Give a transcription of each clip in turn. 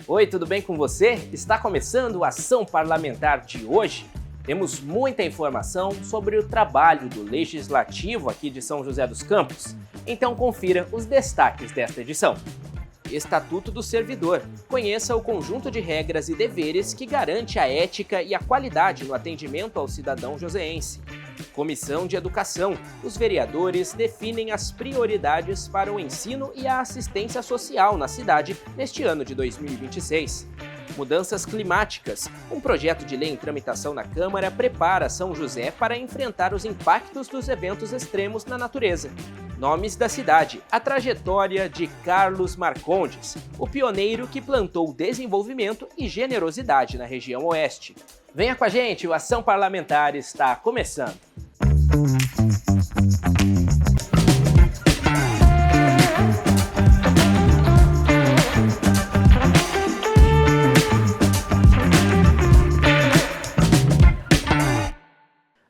Oi, tudo bem com você? Está começando a Ação Parlamentar de hoje. Temos muita informação sobre o trabalho do Legislativo aqui de São José dos Campos. Então confira os destaques desta edição. Estatuto do Servidor. Conheça o conjunto de regras e deveres que garante a ética e a qualidade no atendimento ao cidadão joseense. Comissão de Educação. Os vereadores definem as prioridades para o ensino e a assistência social na cidade neste ano de 2026. Mudanças climáticas. Um projeto de lei em tramitação na Câmara prepara São José para enfrentar os impactos dos eventos extremos na natureza. Nomes da cidade. A trajetória de Carlos Marcondes, o pioneiro que plantou desenvolvimento e generosidade na região oeste. Venha com a gente, o Ação Parlamentar está começando.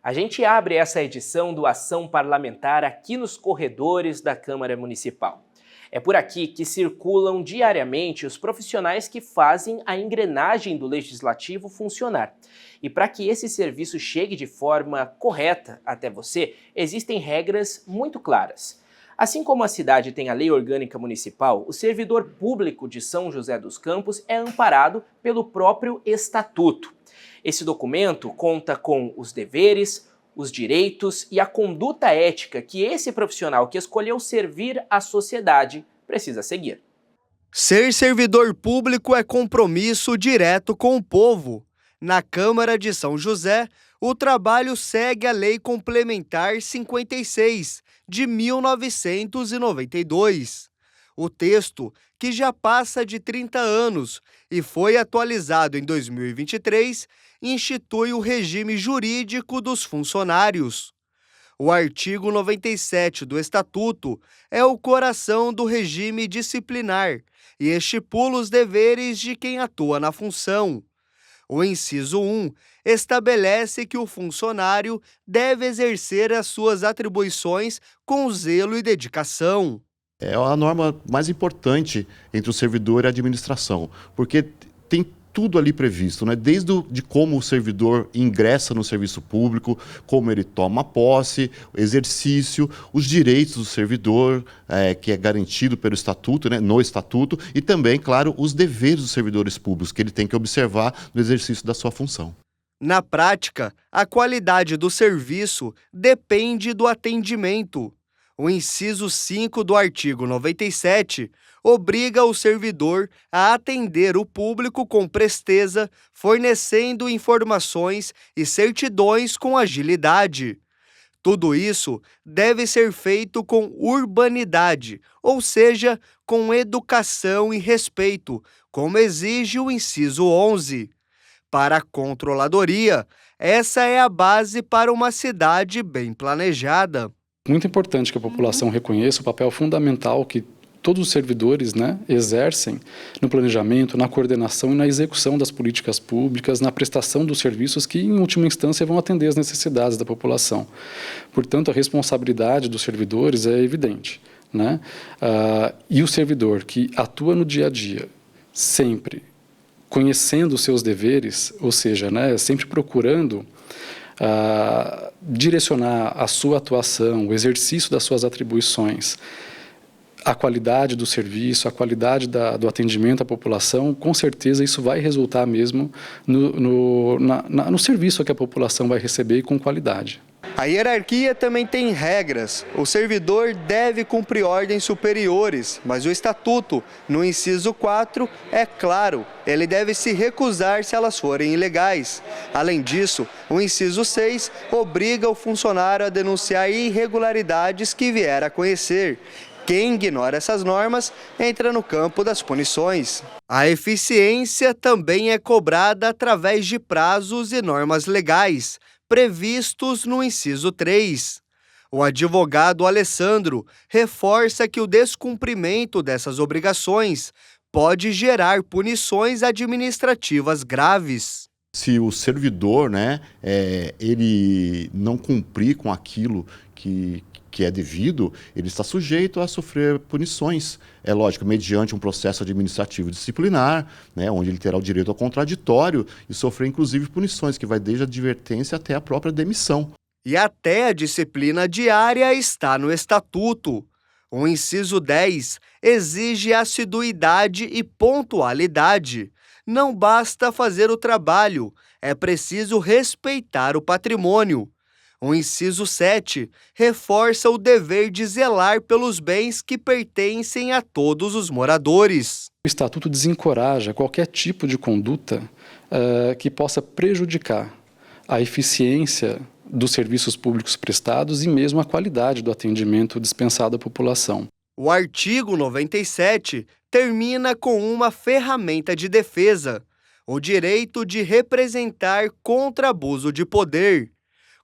A gente abre essa edição do Ação Parlamentar aqui nos corredores da Câmara Municipal. É por aqui que circulam diariamente os profissionais que fazem a engrenagem do Legislativo funcionar. E para que esse serviço chegue de forma correta até você, existem regras muito claras. Assim como a cidade tem a Lei Orgânica Municipal, o servidor público de São José dos Campos é amparado pelo próprio Estatuto. Esse documento conta com os deveres, os direitos e a conduta ética que esse profissional que escolheu servir à sociedade precisa seguir. Ser servidor público é compromisso direto com o povo. Na Câmara de São José, o trabalho segue a Lei Complementar 56, de 1992. O texto, que já passa de 30 anos e foi atualizado em 2023, institui o regime jurídico dos funcionários. O artigo 97 do Estatuto é o coração do regime disciplinar e estipula os deveres de quem atua na função. O inciso 1 estabelece que o funcionário deve exercer as suas atribuições com zelo e dedicação. É a norma mais importante entre o servidor e a administração, porque tem tudo ali previsto, né? Desde de como o servidor ingressa no serviço público, como ele toma posse, o exercício, os direitos do servidor, que é garantido pelo Estatuto, né? No Estatuto, e também, claro, os deveres dos servidores públicos, que ele tem que observar no exercício da sua função. Na prática, a qualidade do serviço depende do atendimento. O inciso 5 do artigo 97 obriga o servidor a atender o público com presteza, fornecendo informações e certidões com agilidade. Tudo isso deve ser feito com urbanidade, ou seja, com educação e respeito, como exige o inciso 11. Para a controladoria, essa é a base para uma cidade bem planejada. Muito importante que a população reconheça o papel fundamental que todos os servidores, exercem no planejamento, na coordenação e na execução das políticas públicas, na prestação dos serviços que, em última instância, vão atender às necessidades da população. Portanto, a responsabilidade dos servidores é evidente. E o servidor que atua no dia a dia, sempre conhecendo os seus deveres, ou seja, sempre procurando direcionar a sua atuação, o exercício das suas atribuições, a qualidade do serviço, a qualidade do atendimento à população, com certeza isso vai resultar mesmo no serviço que a população vai receber e com qualidade. A hierarquia também tem regras. O servidor deve cumprir ordens superiores, mas o Estatuto, no inciso 4, é claro, ele deve se recusar se elas forem ilegais. Além disso, o inciso 6 obriga o funcionário a denunciar irregularidades que vier a conhecer. Quem ignora essas normas entra no campo das punições. A eficiência também é cobrada através de prazos e normas legais, previstos no inciso 3. O advogado Alessandro reforça que o descumprimento dessas obrigações pode gerar punições administrativas graves. Se o servidor, ele não cumprir com aquilo que é devido, ele está sujeito a sofrer punições. É lógico, mediante um processo administrativo disciplinar, né, onde ele terá o direito ao contraditório e sofrer, inclusive, punições, que vai desde a advertência até a própria demissão. E até a disciplina diária está no Estatuto. O inciso 10 exige assiduidade e pontualidade. Não basta fazer o trabalho, é preciso respeitar o patrimônio. O inciso 7 reforça o dever de zelar pelos bens que pertencem a todos os moradores. O Estatuto desencoraja qualquer tipo de conduta que possa prejudicar a eficiência dos serviços públicos prestados e mesmo a qualidade do atendimento dispensado à população. O artigo 97 termina com uma ferramenta de defesa, o direito de representar contra abuso de poder.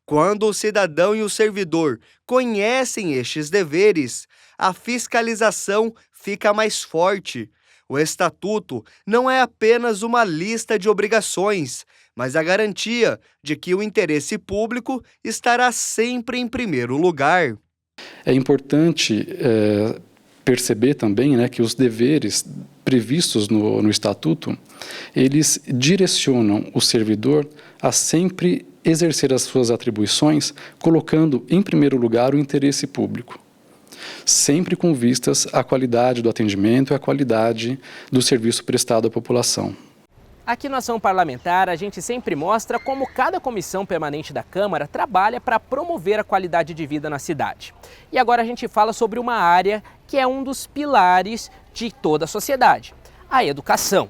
Quando o cidadão e o servidor conhecem estes deveres, a fiscalização fica mais forte. O Estatuto não é apenas uma lista de obrigações, mas a garantia de que o interesse público estará sempre em primeiro lugar. É importante perceber também, né, que os deveres previstos no Estatuto, eles direcionam o servidor a sempre exercer as suas atribuições, colocando em primeiro lugar o interesse público, sempre com vistas à qualidade do atendimento e à qualidade do serviço prestado à população. Aqui no Ação Parlamentar, a gente sempre mostra como cada comissão permanente da Câmara trabalha para promover a qualidade de vida na cidade. E agora a gente fala sobre uma área que é um dos pilares de toda a sociedade, a educação.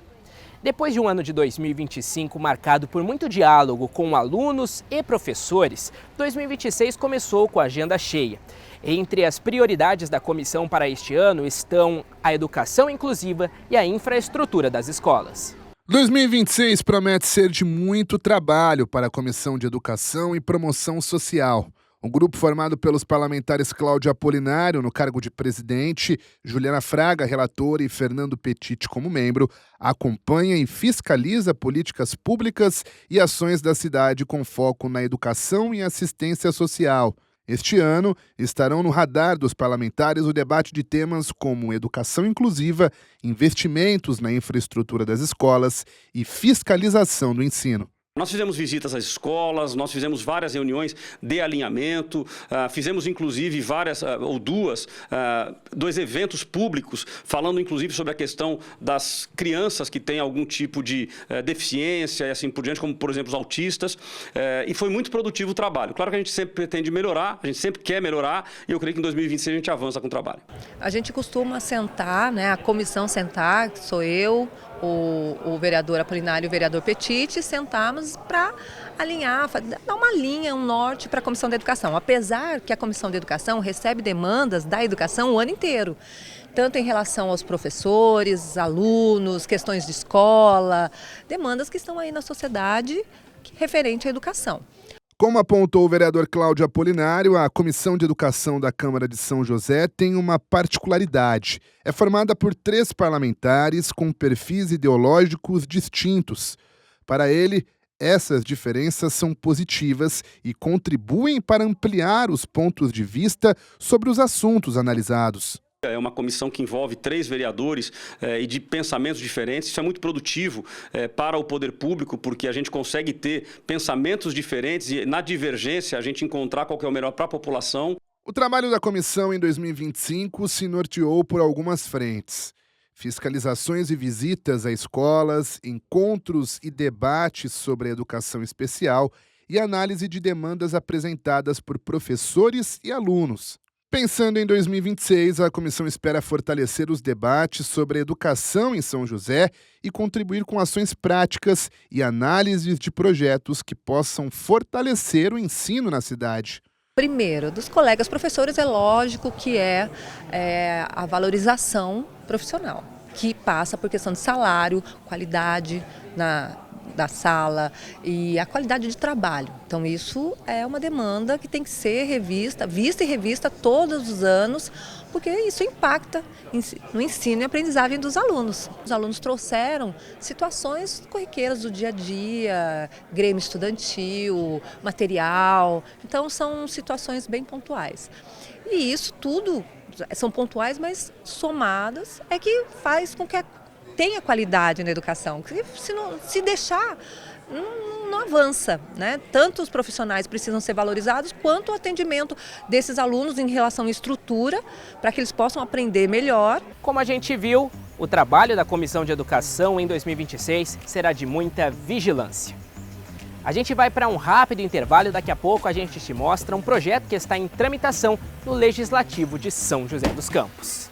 Depois de um ano de 2025 marcado por muito diálogo com alunos e professores, 2026 começou com a agenda cheia. Entre as prioridades da comissão para este ano estão a educação inclusiva e a infraestrutura das escolas. 2026 promete ser de muito trabalho para a Comissão de Educação e Promoção Social. Um grupo formado pelos parlamentares Cláudio Apolinário, no cargo de presidente, Juliana Fraga, relatora, e Fernando Petit como membro, acompanha e fiscaliza políticas públicas e ações da cidade com foco na educação e assistência social. Este ano, estarão no radar dos parlamentares o debate de temas como educação inclusiva, investimentos na infraestrutura das escolas e fiscalização do ensino. Nós fizemos visitas às escolas, nós fizemos várias reuniões de alinhamento, fizemos inclusive dois eventos públicos, falando inclusive sobre a questão das crianças que têm algum tipo de deficiência e assim por diante, como por exemplo os autistas, e foi muito produtivo o trabalho. Claro que a gente sempre pretende melhorar, a gente sempre quer melhorar, e eu creio que em 2026 a gente avança com o trabalho. A gente costuma sentar, né, a comissão sentar, que sou eu, o vereador Apolinário e o vereador Petit, sentamos para alinhar, dar uma linha, um norte para a Comissão da Educação. Apesar que a Comissão da Educação recebe demandas da educação o ano inteiro, tanto em relação aos professores, alunos, questões de escola, demandas que estão aí na sociedade referente à educação. Como apontou o vereador Cláudio Apolinário, a Comissão de Educação da Câmara de São José tem uma particularidade. É formada por 3 parlamentares com perfis ideológicos distintos. Para ele, essas diferenças são positivas e contribuem para ampliar os pontos de vista sobre os assuntos analisados. É uma comissão que envolve 3 vereadores e de pensamentos diferentes. Isso é muito produtivo para o poder público, porque a gente consegue ter pensamentos diferentes e, na divergência, a gente encontrar qual que é o melhor para a população. O trabalho da comissão em 2025 se norteou por algumas frentes. Fiscalizações e visitas a escolas, encontros e debates sobre a educação especial e análise de demandas apresentadas por professores e alunos. Pensando em 2026, a comissão espera fortalecer os debates sobre a educação em São José e contribuir com ações práticas e análises de projetos que possam fortalecer o ensino na cidade. Primeiro, dos colegas professores, é lógico que é a valorização profissional, que passa por questão de salário, qualidade da sala e a qualidade de trabalho. Então isso é uma demanda que tem que ser vista e revista todos os anos, porque isso impacta no ensino e aprendizagem dos alunos. Os alunos trouxeram situações corriqueiras do dia a dia, grêmio estudantil, material, então são situações bem pontuais. E isso tudo são pontuais, mas somadas é que faz com que tenha qualidade na educação. Se deixar, não avança, né? Tanto os profissionais precisam ser valorizados, quanto o atendimento desses alunos em relação à estrutura, para que eles possam aprender melhor. Como a gente viu, o trabalho da Comissão de Educação em 2026 será de muita vigilância. A gente vai para um rápido intervalo e daqui a pouco a gente te mostra um projeto que está em tramitação no Legislativo de São José dos Campos.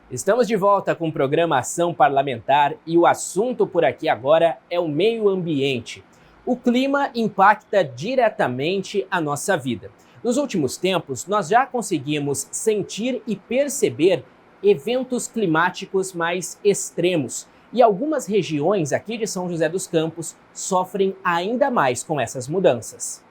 Estamos de volta com o programa Ação Parlamentar e o assunto por aqui agora é o meio ambiente. O clima impacta diretamente a nossa vida. Nos últimos tempos, nós já conseguimos sentir e perceber eventos climáticos mais extremos. E algumas regiões aqui de São José dos Campos sofrem ainda mais com essas mudanças.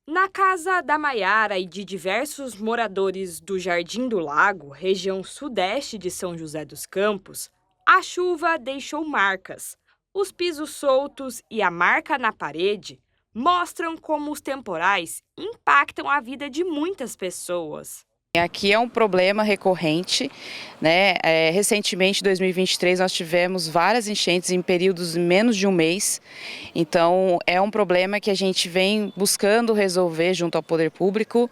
Na casa da Maiara e de diversos moradores do Jardim do Lago, região sudeste de São José dos Campos, a chuva deixou marcas. Os pisos soltos e a marca na parede mostram como os temporais impactam a vida de muitas pessoas. Aqui é um problema recorrente, né? Recentemente, em 2023, nós tivemos várias enchentes em períodos de menos de um mês. Então, é um problema que a gente vem buscando resolver junto ao poder público,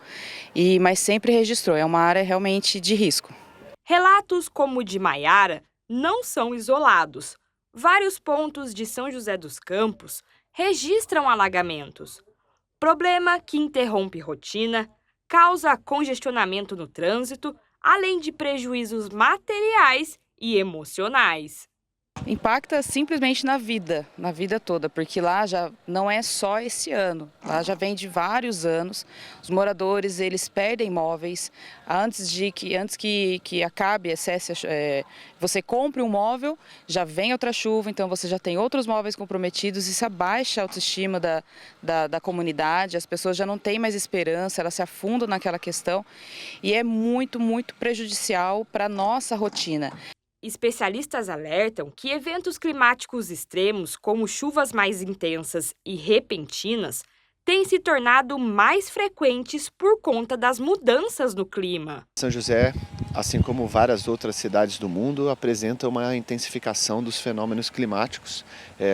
mas sempre registrou. É uma área realmente de risco. Relatos como o de Maiara não são isolados. Vários pontos de São José dos Campos registram alagamentos. Problema que interrompe rotina, causa congestionamento no trânsito, além de prejuízos materiais e emocionais. Impacta simplesmente na vida toda, porque lá já não é só esse ano, lá já vem de vários anos. Os moradores, eles perdem imóveis, antes que acabe, você compre um móvel, já vem outra chuva, então você já tem outros móveis comprometidos, isso abaixa a autoestima da comunidade, as pessoas já não têm mais esperança, elas se afundam naquela questão e é muito, muito prejudicial para a nossa rotina. Especialistas alertam que eventos climáticos extremos, como chuvas mais intensas e repentinas, têm se tornado mais frequentes por conta das mudanças no clima. São José, assim como várias outras cidades do mundo, apresenta uma intensificação dos fenômenos climáticos,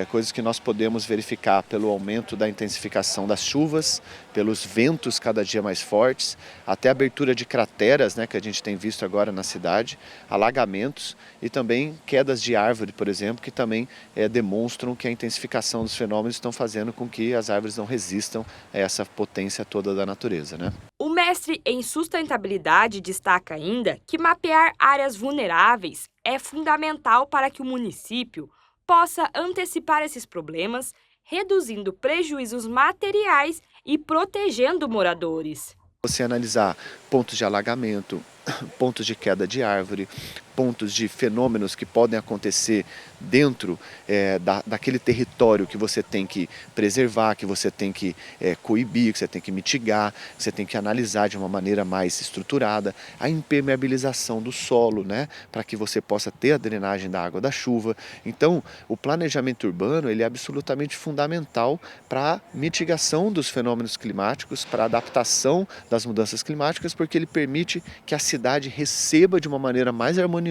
coisas que nós podemos verificar pelo aumento da intensificação das chuvas, pelos ventos cada dia mais fortes, até a abertura de crateras, né, que a gente tem visto agora na cidade, alagamentos e também quedas de árvore, por exemplo, que também demonstram que a intensificação dos fenômenos estão fazendo com que as árvores não resistam a essa potência toda da natureza, né? O mestre em sustentabilidade destaca ainda que mapear áreas vulneráveis é fundamental para que o município possa antecipar esses problemas, reduzindo prejuízos materiais e protegendo moradores. Você analisar pontos de alagamento, pontos de queda de árvore, pontos de fenômenos que podem acontecer dentro daquele território que você tem que preservar, que você tem que coibir, que você tem que mitigar, que você tem que analisar de uma maneira mais estruturada, a impermeabilização do solo, né, para que você possa ter a drenagem da água da chuva. Então, o planejamento urbano ele é absolutamente fundamental para a mitigação dos fenômenos climáticos, para a adaptação das mudanças climáticas, porque ele permite que a cidade receba de uma maneira mais harmoniosa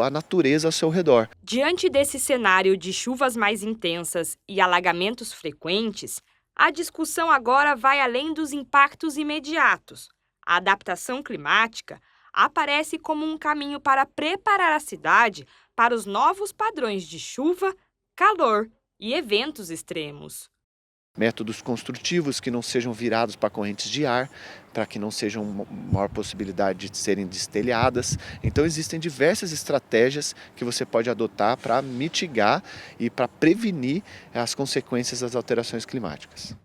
a natureza ao seu redor. Diante desse cenário de chuvas mais intensas e alagamentos frequentes, a discussão agora vai além dos impactos imediatos. A adaptação climática aparece como um caminho para preparar a cidade para os novos padrões de chuva, calor e eventos extremos. Métodos construtivos que não sejam virados para correntes de ar, para que não sejam maior possibilidade de serem destelhadas. Então existem diversas estratégias que você pode adotar para mitigar e para prevenir as consequências das alterações climáticas.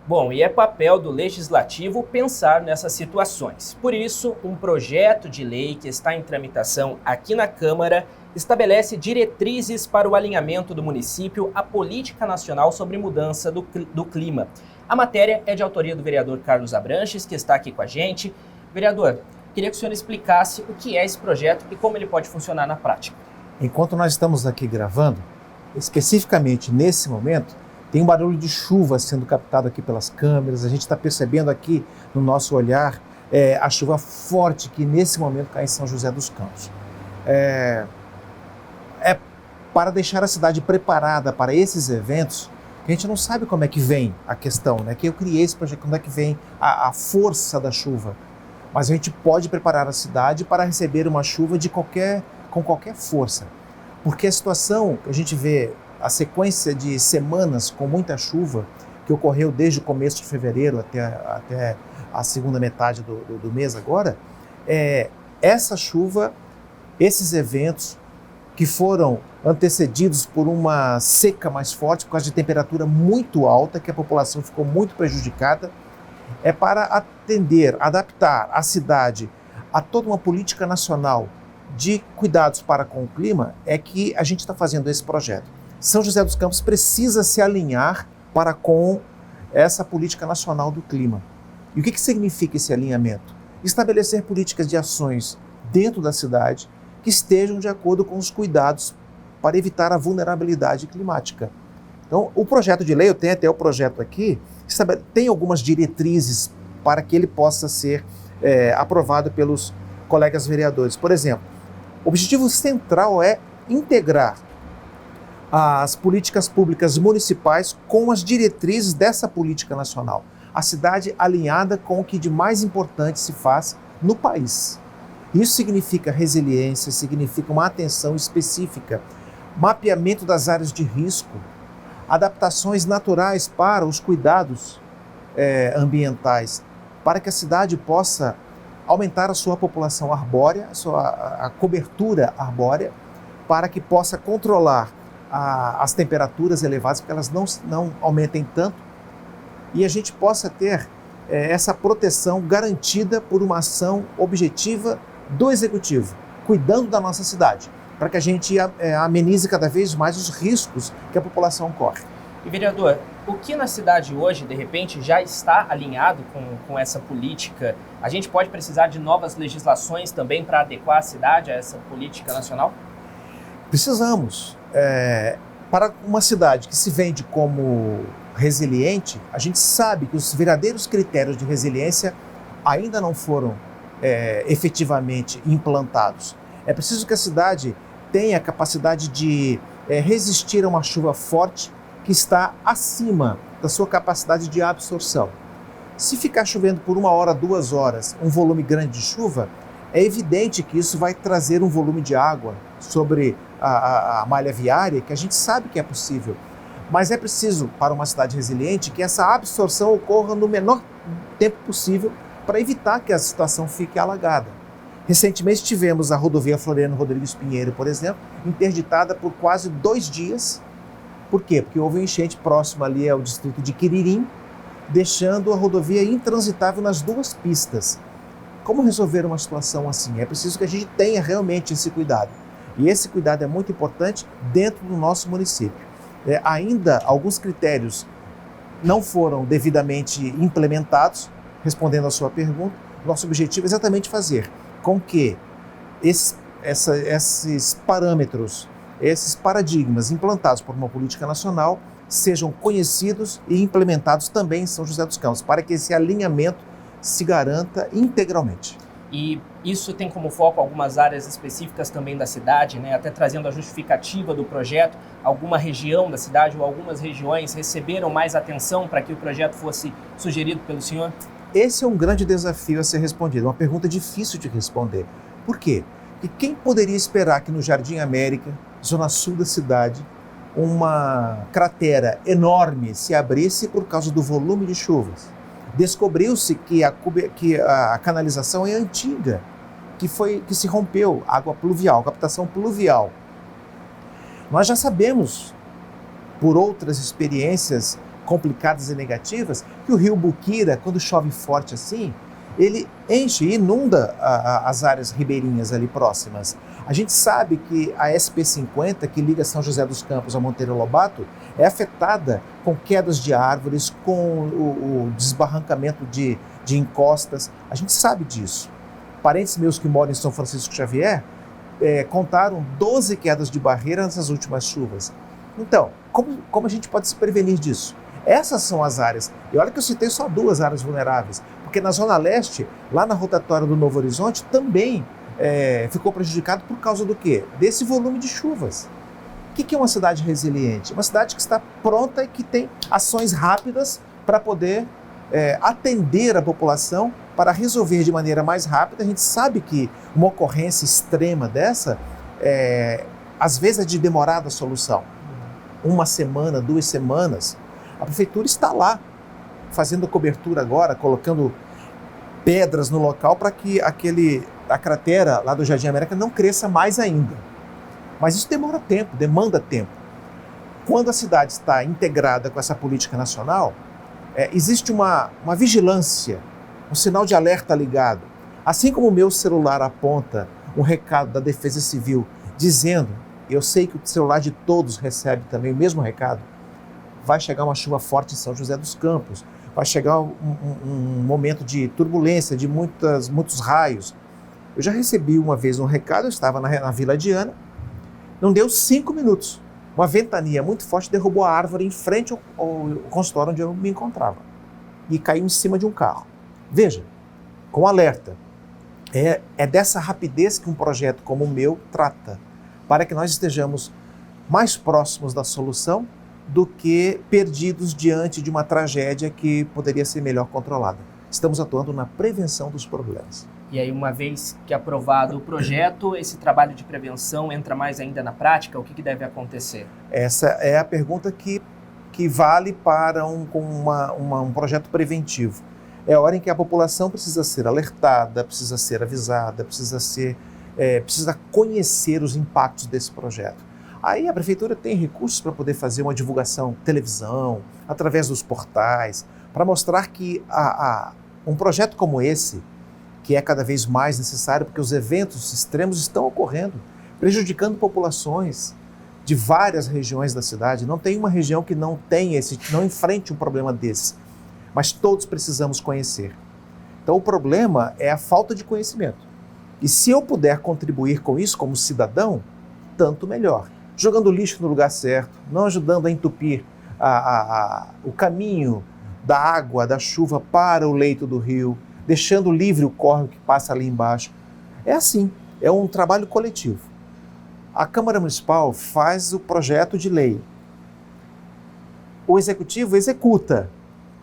Bom, e é papel do Legislativo pensar nessas situações. Por isso, um projeto de lei que está em tramitação aqui na Câmara estabelece diretrizes para o alinhamento do município à política nacional sobre mudança do clima. A matéria é de autoria do vereador Carlos Abranches, que está aqui com a gente. Vereador, queria que o senhor explicasse o que é esse projeto e como ele pode funcionar na prática. Enquanto nós estamos aqui gravando, especificamente nesse momento, Tem um barulho de chuva sendo captado aqui pelas câmeras, a gente está percebendo aqui no nosso olhar a chuva forte que nesse momento cai em São José dos Campos. É para deixar a cidade preparada para esses eventos, que a gente não sabe como é que vem a questão, né? Que eu criei esse projeto, como é que vem a força da chuva. Mas a gente pode preparar a cidade para receber uma chuva com qualquer força. Porque a situação que a gente vê, a sequência de semanas com muita chuva, que ocorreu desde o começo de fevereiro até a segunda metade do mês agora, essa chuva, esses eventos que foram antecedidos por uma seca mais forte, por causa de temperatura muito alta, que a população ficou muito prejudicada, é para atender, adaptar a cidade a toda uma política nacional de cuidados para com o clima, é que a gente está fazendo esse projeto. São José dos Campos precisa se alinhar para com essa política nacional do clima. E o que significa esse alinhamento? Estabelecer políticas de ações dentro da cidade que estejam de acordo com os cuidados para evitar a vulnerabilidade climática. Então, o projeto de lei, eu tenho até o projeto aqui, tem algumas diretrizes para que ele possa ser aprovado pelos colegas vereadores. Por exemplo, o objetivo central é integrar as políticas públicas municipais com as diretrizes dessa política nacional. A cidade alinhada com o que de mais importante se faz no país. Isso significa resiliência, significa uma atenção específica, mapeamento das áreas de risco, adaptações naturais para os cuidados ambientais, para que a cidade possa aumentar a sua população arbórea, a cobertura arbórea, para que possa controlar as temperaturas elevadas, porque elas não aumentem tanto, e a gente possa ter essa proteção garantida por uma ação objetiva do Executivo, cuidando da nossa cidade, para que a gente amenize cada vez mais os riscos que a população corre. E, vereador, o que na cidade hoje, de repente, já está alinhado com essa política? A gente pode precisar de novas legislações também para adequar a cidade a essa política nacional? Precisamos. Para uma cidade que se vende como resiliente, a gente sabe que os verdadeiros critérios de resiliência ainda não foram efetivamente implantados. É preciso que a cidade tenha a capacidade de resistir a uma chuva forte que está acima da sua capacidade de absorção. Se ficar chovendo por 1 hora, 2 horas, um volume grande de chuva, é evidente que isso vai trazer um volume de água sobre a malha viária, que a gente sabe que é possível. Mas é preciso, para uma cidade resiliente, que essa absorção ocorra no menor tempo possível para evitar que a situação fique alagada. Recentemente tivemos a rodovia Floriano Rodrigues Pinheiro, por exemplo, interditada por quase 2 dias. Por quê? Porque houve um enchente próximo ali ao distrito de Quiririm, deixando a rodovia intransitável nas 2 pistas. Como resolver uma situação assim? É preciso que a gente tenha realmente esse cuidado. E esse cuidado é muito importante dentro do nosso município. Ainda alguns critérios não foram devidamente implementados. Respondendo à sua pergunta, nosso objetivo é exatamente fazer com que esses parâmetros, esses paradigmas implantados por uma política nacional sejam conhecidos e implementados também em São José dos Campos, para que esse alinhamento se garanta integralmente. E isso tem como foco algumas áreas específicas também da cidade, né? Até trazendo a justificativa do projeto, alguma região da cidade ou algumas regiões receberam mais atenção para que o projeto fosse sugerido pelo senhor? Esse é um grande desafio a ser respondido, uma pergunta difícil de responder. Por quê? Porque quem poderia esperar que no Jardim América, zona sul da cidade, uma cratera enorme se abrisse por causa do volume de chuvas? Descobriu-se que a canalização é antiga, que se rompeu, água pluvial, captação pluvial. Nós já sabemos, por outras experiências complicadas e negativas, que o rio Buquira, quando chove forte assim, ele enche e inunda as áreas ribeirinhas ali próximas. A gente sabe que a SP-50, que liga São José dos Campos a Monteiro Lobato, é afetada com quedas de árvores, com o desbarrancamento de encostas. A gente sabe disso. Parentes meus que moram em São Francisco Xavier contaram 12 quedas de barreira nessas últimas chuvas. Então, como a gente pode se prevenir disso? Essas são as áreas. E olha que eu citei só 2 áreas vulneráveis, porque na Zona Leste, lá na rotatória do Novo Horizonte, também ficou prejudicado por causa do quê? Desse volume de chuvas. O que é uma cidade resiliente? Uma cidade que está pronta e que tem ações rápidas para poder atender a população, para resolver de maneira mais rápida. A gente sabe que uma ocorrência extrema dessa, às vezes é de demorada solução. 1 semana, 2 semanas. A prefeitura está lá, fazendo cobertura agora, colocando pedras no local para que a cratera lá do Jardim América não cresça mais ainda. Mas isso demanda tempo. Quando a cidade está integrada com essa política nacional, existe uma vigilância, um sinal de alerta ligado. Assim como o meu celular aponta um recado da Defesa Civil dizendo, eu sei que o celular de todos recebe também o mesmo recado, vai chegar uma chuva forte em São José dos Campos, vai chegar um momento de turbulência, de muitos raios. Eu já recebi uma vez um recado, eu estava na Vila Diana, não deu 5 minutos. Uma ventania muito forte derrubou a árvore em frente ao consultório onde eu me encontrava e caiu em cima de um carro. Veja, com alerta, é dessa rapidez que um projeto como o meu trata, para que nós estejamos mais próximos da solução do que perdidos diante de uma tragédia que poderia ser melhor controlada. Estamos atuando na prevenção dos problemas. E aí, uma vez que aprovado o projeto, esse trabalho de prevenção entra mais ainda na prática? O que deve acontecer? Essa é a pergunta que vale para um projeto preventivo. É a hora em que a população precisa ser alertada, precisa ser avisada, precisa conhecer os impactos desse projeto. Aí a prefeitura tem recursos para poder fazer uma divulgação, televisão, através dos portais, para mostrar que um projeto como esse, que é cada vez mais necessário, porque os eventos extremos estão ocorrendo, prejudicando populações de várias regiões da cidade. Não tem uma região que não enfrente um problema desse, mas todos precisamos conhecer. Então o problema é a falta de conhecimento. E se eu puder contribuir com isso como cidadão, tanto melhor. Jogando lixo no lugar certo, não ajudando a entupir o caminho da água, da chuva para o leito do rio, deixando livre o córrego que passa ali embaixo. É assim, é um trabalho coletivo. A Câmara Municipal faz o projeto de lei. O Executivo executa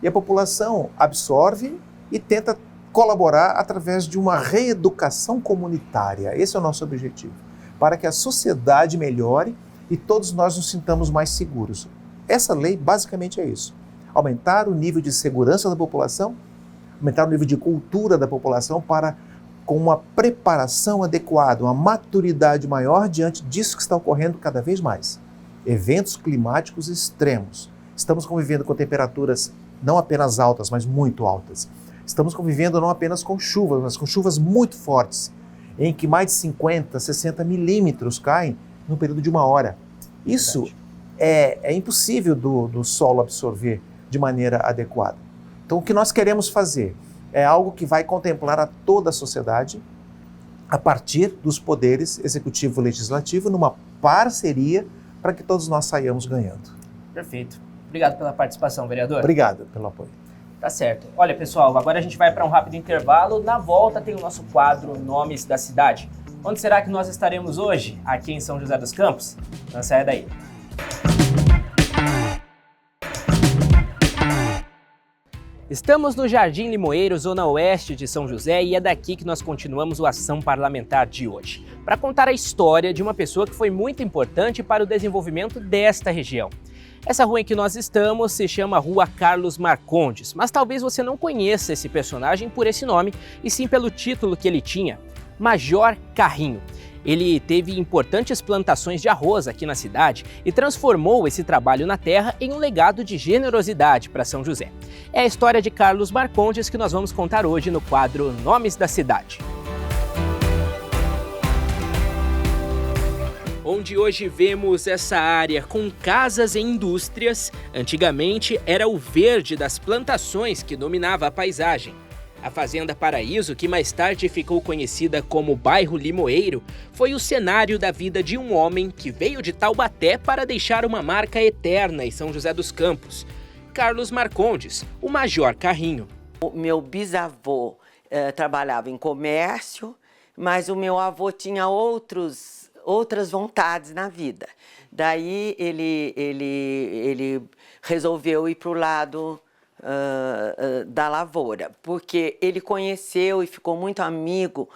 e a população absorve e tenta colaborar através de uma reeducação comunitária. Esse é o nosso objetivo, para que a sociedade melhore e todos nós nos sintamos mais seguros. Essa lei basicamente é isso. Aumentar o nível de segurança da população, aumentar o nível de cultura da população com uma preparação adequada, uma maturidade maior diante disso que está ocorrendo cada vez mais. Eventos climáticos extremos. Estamos convivendo com temperaturas não apenas altas, mas muito altas. Estamos convivendo não apenas com chuvas, mas com chuvas muito fortes, em que mais de 50, 60 milímetros caem no período de 1 hora. Isso é impossível do solo absorver de maneira adequada. Então, o que nós queremos fazer é algo que vai contemplar a toda a sociedade a partir dos poderes executivo e legislativo, numa parceria para que todos nós saiamos ganhando. Perfeito. Obrigado pela participação, vereador. Obrigado pelo apoio. Tá certo. Olha, pessoal, agora a gente vai para um rápido intervalo. Na volta tem o nosso quadro Nomes da Cidade. Onde será que nós estaremos hoje? Aqui em São José dos Campos? Não saia daí. Estamos no Jardim Limoeiro, zona oeste de São José, e é daqui que nós continuamos o Ação Parlamentar de hoje, para contar a história de uma pessoa que foi muito importante para o desenvolvimento desta região. Essa rua em que nós estamos se chama Rua Carlos Marcondes, mas talvez você não conheça esse personagem por esse nome, e sim pelo título que ele tinha, Major Carrinho. Ele teve importantes plantações de arroz aqui na cidade e transformou esse trabalho na terra em um legado de generosidade para São José. É a história de Carlos Marcondes que nós vamos contar hoje no quadro Nomes da Cidade. Onde hoje vemos essa área com casas e indústrias, antigamente era o verde das plantações que dominava a paisagem. A Fazenda Paraíso, que mais tarde ficou conhecida como Bairro Limoeiro, foi o cenário da vida de um homem que veio de Taubaté para deixar uma marca eterna em São José dos Campos. Carlos Marcondes, o Major Carrinho. O meu bisavô trabalhava em comércio, mas o meu avô tinha outras vontades na vida. Daí ele resolveu ir para o lado da lavoura, porque ele conheceu e ficou muito amigo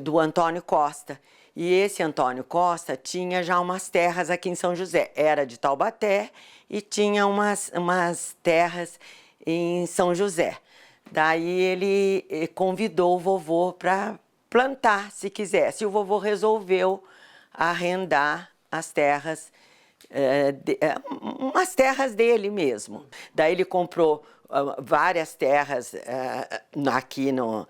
do Antônio Costa. E esse Antônio Costa tinha já umas terras aqui em São José. Era de Taubaté e tinha umas terras em São José. Daí ele convidou o vovô para plantar, se quisesse. E o vovô resolveu arrendar as terras, umas terras dele mesmo. Daí ele comprou várias terras aqui no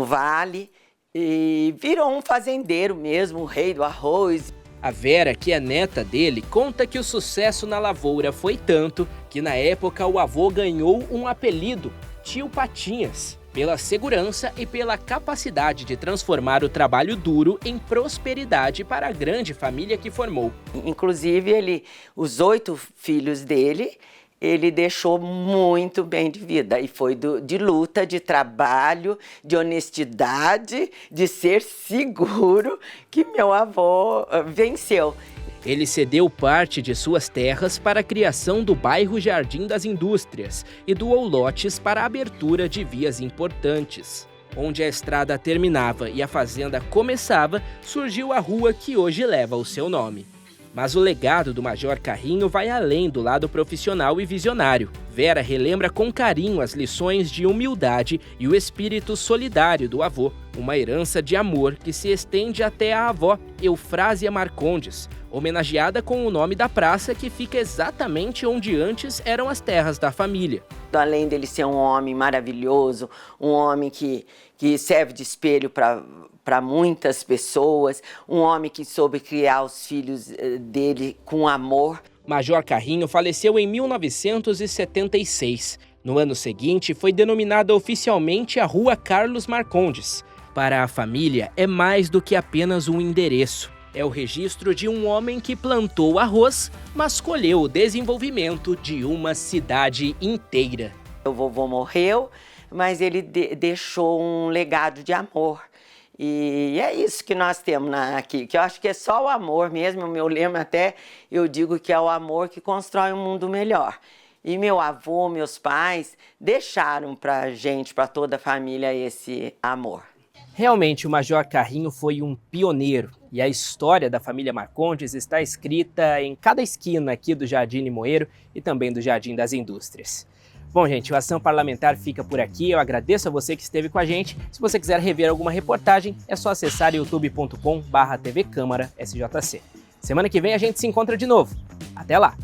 vale e virou um fazendeiro mesmo, o rei do arroz. A Vera, que é neta dele, conta que o sucesso na lavoura foi tanto que na época o avô ganhou um apelido, Tio Patinhas, pela segurança e pela capacidade de transformar o trabalho duro em prosperidade para a grande família que formou. Inclusive, os 8 filhos dele, ele deixou muito bem de vida. E foi de luta, de trabalho, de honestidade, de ser seguro que meu avô venceu. Ele cedeu parte de suas terras para a criação do bairro Jardim das Indústrias e doou lotes para a abertura de vias importantes. Onde a estrada terminava e a fazenda começava, surgiu a rua que hoje leva o seu nome. Mas o legado do Major Carrinho vai além do lado profissional e visionário. Vera relembra com carinho as lições de humildade e o espírito solidário do avô, uma herança de amor que se estende até a avó, Eufrásia Marcondes, homenageada com o nome da praça que fica exatamente onde antes eram as terras da família. Além dele ser um homem maravilhoso, um homem que serve de espelho para muitas pessoas, um homem que soube criar os filhos dele com amor. Major Carrinho faleceu em 1976. No ano seguinte, foi denominada oficialmente a Rua Carlos Marcondes. Para a família, é mais do que apenas um endereço. É o registro de um homem que plantou arroz, mas colheu o desenvolvimento de uma cidade inteira. O vovô morreu, mas ele deixou um legado de amor. E é isso que nós temos aqui, que eu acho que é só o amor mesmo. O meu lema até, eu digo que é o amor que constrói um mundo melhor. E meu avô, meus pais, deixaram pra gente, para toda a família, esse amor. Realmente, o Major Carrinho foi um pioneiro. E a história da família Marcondes está escrita em cada esquina aqui do Jardim Limoeiro e também do Jardim das Indústrias. Bom, gente, o Ação Parlamentar fica por aqui. Eu agradeço a você que esteve com a gente. Se você quiser rever alguma reportagem, é só acessar youtube.com/tvcâmara SJC. Semana que vem a gente se encontra de novo. Até lá!